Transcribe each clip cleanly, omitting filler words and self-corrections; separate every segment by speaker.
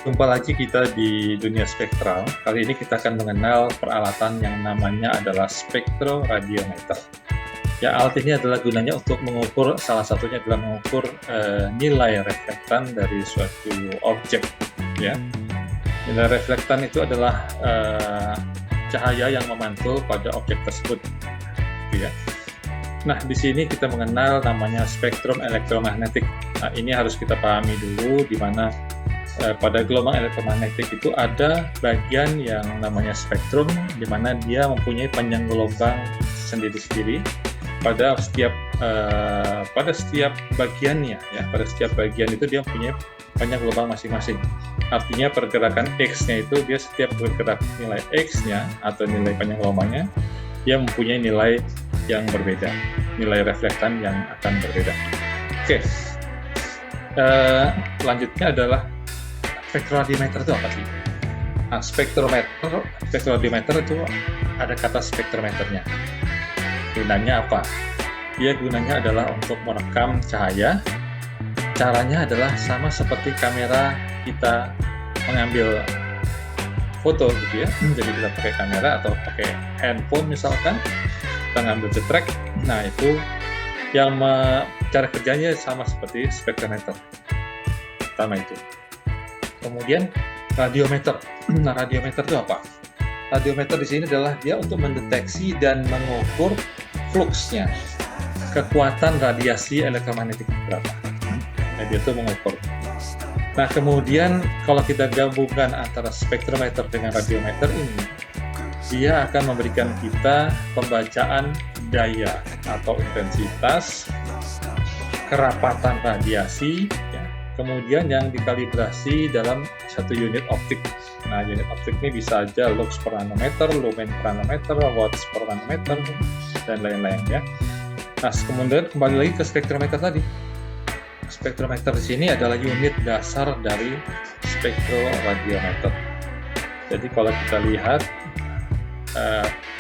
Speaker 1: Jumpa lagi kita di dunia spektral. Kali ini kita akan mengenal peralatan yang namanya adalah spektroradiometer. Ya, alat ini adalah gunanya untuk mengukur, salah satunya adalah mengukur nilai reflektan dari suatu objek. Ya, nilai reflektan itu adalah cahaya yang memantul pada objek tersebut. Ya. Nah, di sini kita mengenal namanya spektrum elektromagnetik. Nah, ini harus kita pahami dulu, di mana pada gelombang elektromagnetik itu ada bagian yang namanya spektrum, di mana dia mempunyai panjang gelombang sendiri-sendiri pada setiap bagiannya, ya. Pada setiap bagian itu dia mempunyai panjang gelombang masing-masing. Artinya pergerakan X-nya itu dia setiap bergerak nilai X-nya atau nilai panjang gelombangnya, dia mempunyai nilai yang berbeda, nilai reflektan yang akan berbeda. Oke, selanjutnya adalah spektroradiometer itu apa sih? Nah, spektroradiometer itu ada kata spektrometernya. Gunanya apa? Dia gunanya adalah untuk merekam cahaya. Caranya adalah sama seperti kamera kita mengambil foto gitu ya. Jadi kita pakai kamera atau pakai handphone misalkan, kita ngambil jetrek. Nah, itu yang cara kerjanya sama seperti spektrometer. Pertama itu. Kemudian radiometer. Nah, radiometer itu apa? Radiometer di sini adalah dia untuk mendeteksi dan mengukur fluxnya, kekuatan radiasi elektromagnetik berapa. Nah, dia itu mengukur. Nah, kemudian kalau kita gabungkan antara spektrometer dengan radiometer ini, dia akan memberikan kita pembacaan daya atau intensitas, kerapatan radiasi, kemudian yang dikalibrasi dalam satu unit optik. Nah, unit optik ini bisa aja lux per nanometer, lumen per nanometer, watts per nanometer, dan lain-lain ya. Nah, kemudian kembali lagi ke spektrometer tadi. Spektrometer di sini adalah unit dasar dari spektroradiometer. Jadi kalau kita lihat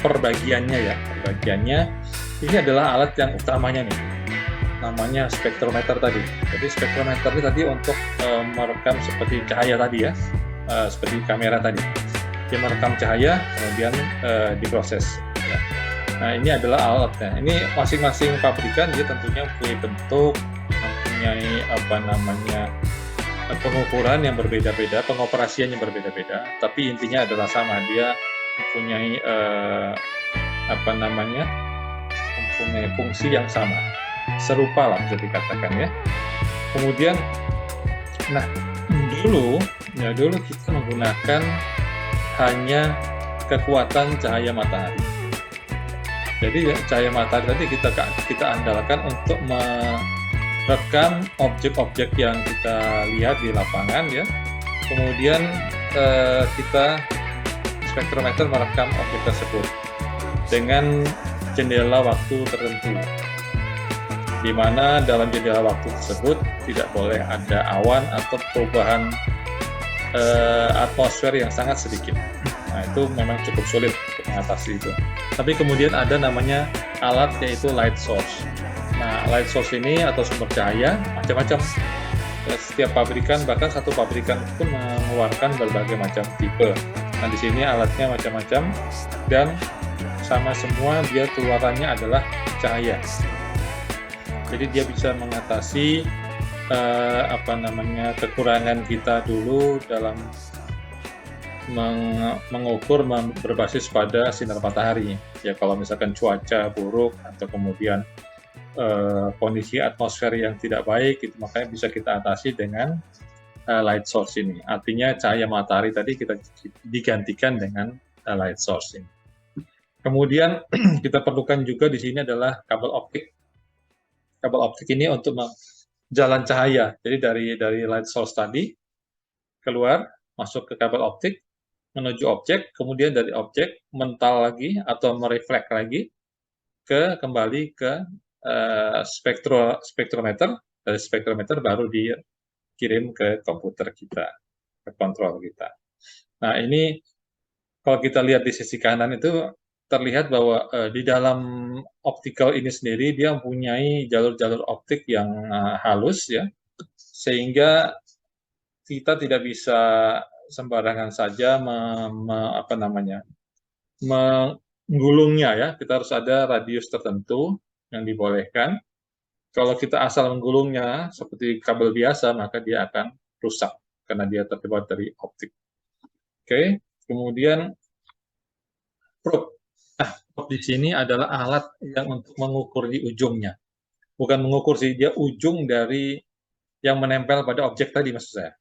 Speaker 1: perbagiannya ya, ini adalah alat yang utamanya nih, namanya spektrometer tadi. Jadi spektrometer ini tadi untuk merekam seperti cahaya tadi ya, seperti kamera tadi. Dia merekam cahaya kemudian diproses. Ya. Nah, ini adalah alatnya. Ini masing-masing pabrikan dia tentunya mempunyai bentuk, mempunyai pengukuran yang berbeda-beda, pengoperasian yang berbeda-beda. Tapi intinya adalah sama. Dia mempunyai mempunyai fungsi yang sama. Serupa lah bisa dikatakan ya. Kemudian, nah dulu kita menggunakan hanya kekuatan cahaya matahari. Jadi cahaya matahari tadi kita andalkan untuk merekam objek-objek yang kita lihat di lapangan ya. Kemudian spektrometer merekam objek tersebut dengan jendela waktu tertentu, di mana dalam jendela waktu tersebut tidak boleh ada awan atau perubahan atmosfer yang sangat sedikit. Nah, itu memang cukup sulit untuk mengatasi itu. Tapi kemudian ada namanya alat yaitu light source. Nah, light source ini atau sumber cahaya macam-macam. Setiap pabrikan, bahkan satu pabrikan itu mengeluarkan berbagai macam tipe. Nah, di sini alatnya macam-macam dan sama semua dia keluarannya adalah cahaya. Jadi dia bisa mengatasi kekurangan kita dulu dalam mengukur berbasis pada sinar matahari. Ya, kalau misalkan cuaca buruk atau kemudian kondisi atmosfer yang tidak baik, itu makanya bisa kita atasi dengan light source ini. Artinya cahaya matahari tadi kita digantikan dengan light source ini. Kemudian kita perlukan juga di sini adalah kabel optik. Kabel optik ini untuk jalan cahaya. Jadi dari light source tadi keluar, masuk ke kabel optik, menuju objek, kemudian dari objek mental lagi atau mereflek lagi kembali ke spektrometer. Dari spektrometer baru dikirim ke komputer kita, ke kontrol kita. Nah, ini kalau kita lihat di sisi kanan itu terlihat bahwa di dalam optical ini sendiri dia mempunyai jalur-jalur optik yang halus ya, sehingga kita tidak bisa sembarangan saja menggulungnya ya. Kita harus ada radius tertentu yang dibolehkan. Kalau kita asal menggulungnya seperti kabel biasa, maka dia akan rusak karena dia terbuat dari optik. Oke, kemudian probe. Nah, probe di sini adalah alat yang untuk mengukur di ujungnya. Bukan mengukur sih, dia ujung dari yang menempel pada objek tadi maksud saya.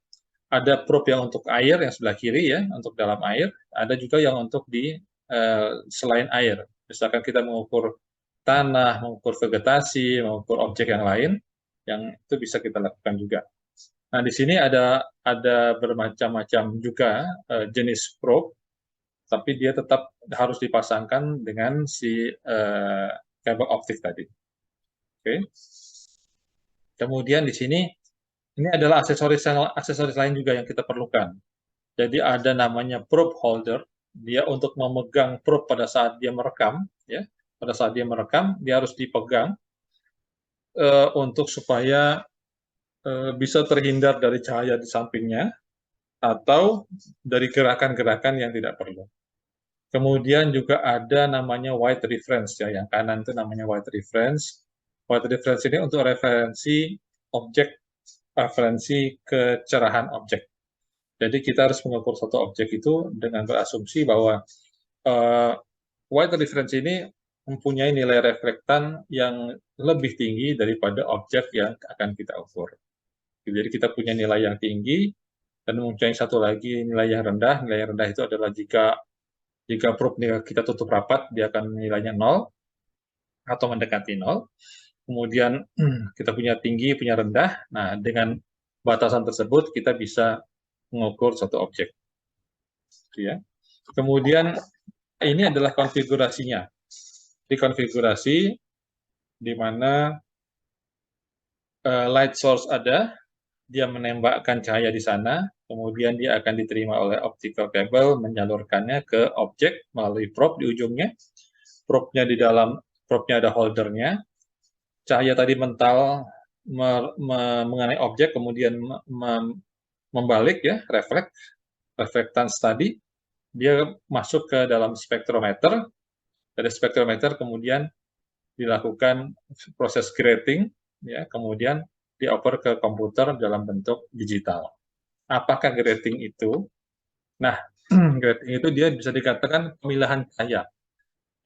Speaker 1: Ada probe yang untuk air yang sebelah kiri ya, untuk dalam air. Ada juga yang untuk di selain air. Misalkan kita mengukur tanah, mengukur vegetasi, mengukur objek yang lain, yang itu bisa kita lakukan juga. Nah, di sini ada bermacam-macam juga jenis probe, tapi dia tetap harus dipasangkan dengan si kabel optik tadi. Oke. Kemudian di sini ini adalah aksesoris lain juga yang kita perlukan. Jadi ada namanya probe holder, dia untuk memegang probe pada saat dia merekam, ya. Pada saat dia merekam, dia harus dipegang untuk supaya bisa terhindar dari cahaya di sampingnya atau dari gerakan-gerakan yang tidak perlu. Kemudian juga ada namanya white reference ya, yang kanan itu namanya white reference. White reference ini untuk referensi objek, referensi kecerahan objek. Jadi kita harus mengukur satu objek itu dengan berasumsi bahwa white reference ini mempunyai nilai reflektan yang lebih tinggi daripada objek yang akan kita ukur. Jadi kita punya nilai yang tinggi dan mempunyai satu lagi nilai yang rendah. Nilai yang rendah itu adalah jika probe kita tutup rapat, dia akan nilainya 0 atau mendekati 0. Kemudian kita punya tinggi, punya rendah. Nah, dengan batasan tersebut kita bisa mengukur satu objek. Ya. Kemudian ini adalah konfigurasinya. Di konfigurasi di mana light source ada, dia menembakkan cahaya di sana, kemudian dia akan diterima oleh optical cable, menyalurkannya ke objek melalui probe di ujungnya. Probe-nya di dalam probe-nya ada holdernya. Cahaya tadi mental mengenai objek, kemudian membalik ya, reflektans tadi, dia masuk ke dalam spektrometer. Dari spektrometer kemudian dilakukan proses grating, ya, kemudian dioper ke komputer dalam bentuk digital. Apakah grating itu? Nah, grating itu dia bisa dikatakan pemilahan cahaya.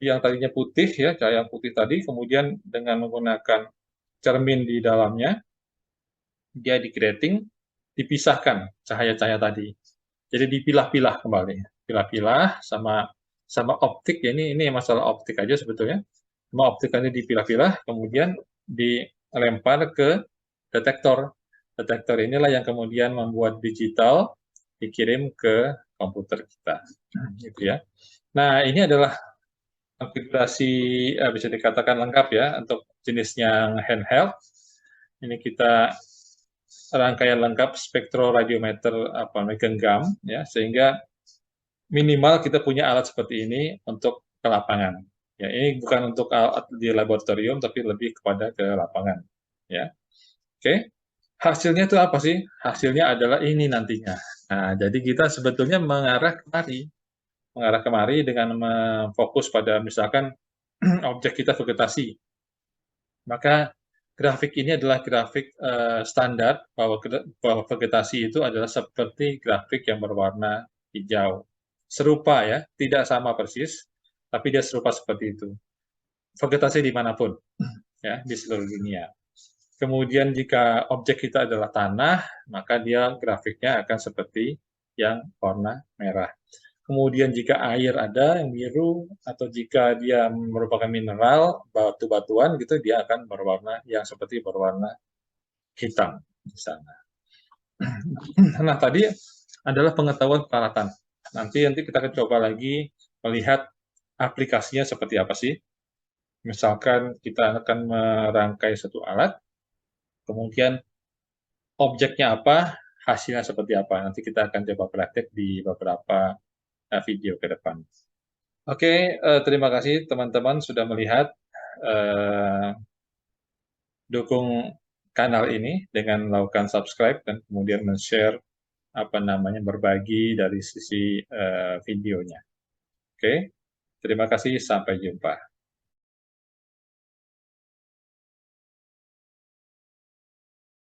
Speaker 1: Yang tadinya putih, ya, cahaya putih tadi, kemudian dengan menggunakan cermin di dalamnya, dia di grating, dipisahkan cahaya-cahaya tadi. Jadi dipilah-pilah kembali, pilah-pilah sama optik ya, ini masalah optik aja sebetulnya. Sama optik tadi dipilah-pilah, kemudian dilempar ke detektor. Detektor inilah yang kemudian membuat digital dikirim ke komputer kita, gitu ya. Nah, ini adalah konfigurasi bisa dikatakan lengkap ya untuk jenisnya handheld. Ini kita rangkaian lengkap spektroradiometer genggam ya, sehingga minimal kita punya alat seperti ini untuk ke lapangan. Ya, ini bukan untuk alat di laboratorium tapi lebih kepada ke lapangan ya. Oke. Hasilnya itu apa sih? Hasilnya adalah ini nantinya. Nah, jadi kita sebetulnya mengarah kemari dengan memfokus pada misalkan objek kita vegetasi. Maka grafik ini adalah grafik standar bahwa vegetasi itu adalah seperti grafik yang berwarna hijau. Serupa ya, tidak sama persis, tapi dia serupa seperti itu. Vegetasi dimanapun, ya, di seluruh dunia. Kemudian jika objek kita adalah tanah, maka dia grafiknya akan seperti yang warna merah. Kemudian jika air ada yang biru, atau jika dia merupakan mineral, batu-batuan gitu, dia akan berwarna yang seperti berwarna hitam di sana. Nah, tadi adalah pengetahuan peralatan. Nanti kita akan coba lagi melihat aplikasinya seperti apa sih. Misalkan kita akan merangkai satu alat, kemudian objeknya apa, hasilnya seperti apa. Nanti kita akan coba praktek di beberapa video ke depan. Oke, terima kasih teman-teman sudah melihat. Dukung kanal ini dengan melakukan subscribe dan kemudian men-share berbagi dari sisi videonya. Oke, terima kasih, sampai jumpa.